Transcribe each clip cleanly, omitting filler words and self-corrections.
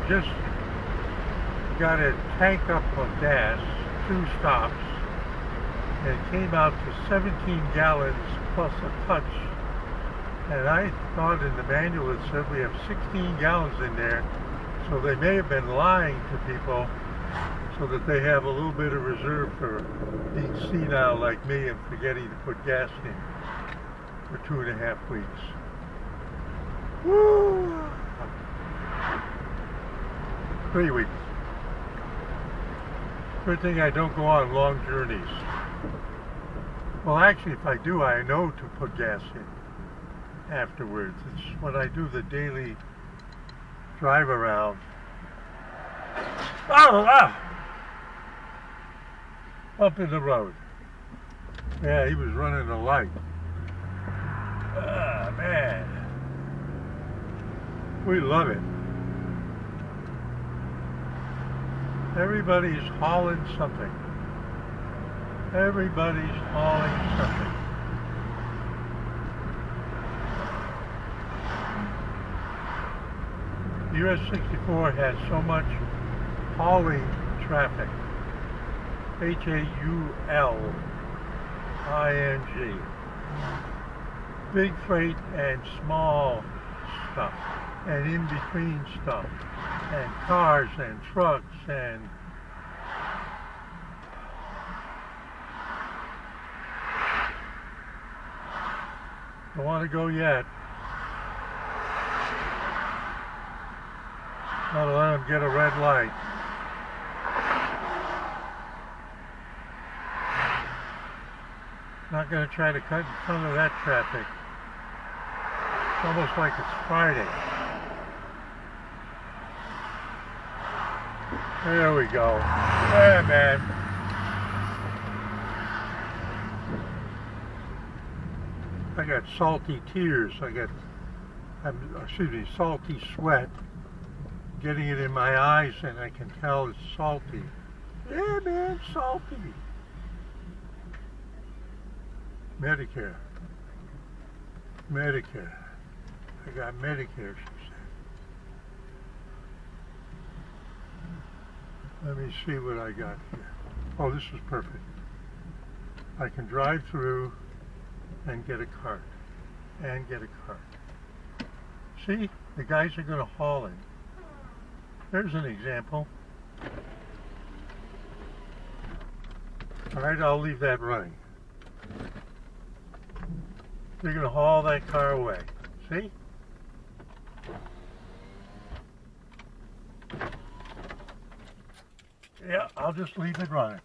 I just got a tank up of gas, 2 stops, and it came out to 17 gallons plus a touch. And I thought in the manual it said we have 16 gallons in there, so they may have been lying to people so that they have a little bit of reserve for being senile like me and forgetting to put gas in for 2.5 weeks. Woo! 3 weeks. Good thing I don't go on long journeys. Well, actually, if I do, I know to put gas in afterwards. It's when I do the daily drive around. Oh! Up in the road. Yeah, he was running a light. Ah, man. We love it. Everybody's hauling something. Everybody's hauling something. US 64 has so much hauling traffic. H-A-U-L-I-N-G. Big freight and small stuff, and in between stuff, and cars and trucks and don't want to go yet. Gotta let them get a red light. Not going to try to cut in front of that traffic. It's almost like it's Friday. There we go. Yeah, man. I got salty tears. Salty sweat. Getting it in my eyes, and I can tell it's salty. Yeah, man, salty. Medicare. I got Medicare, she said. Let me see what I got here. Oh, this is perfect. I can drive through and get a cart. See, the guys are going to haul in. There's an example. All right, I'll leave that running. They're going to haul that car away. See? Yeah, I'll just leave it running.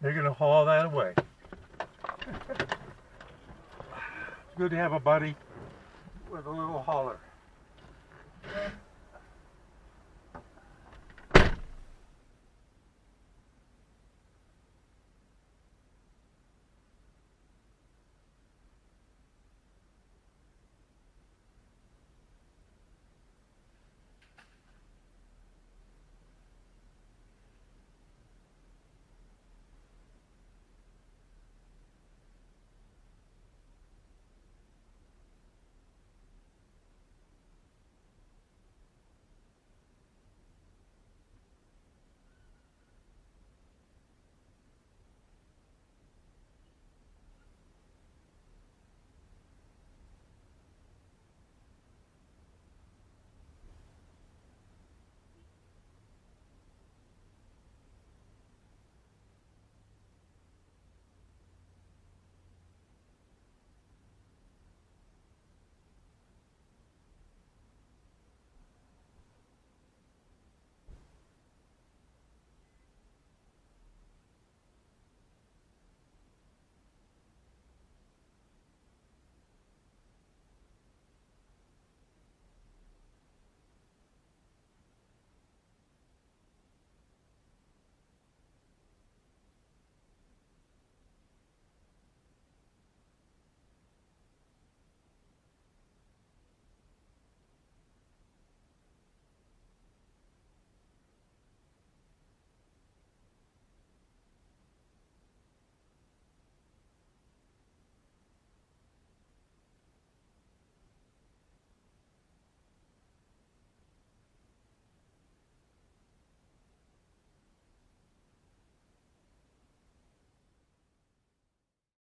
They're going to haul that away. It's good to have a buddy with a little hauler.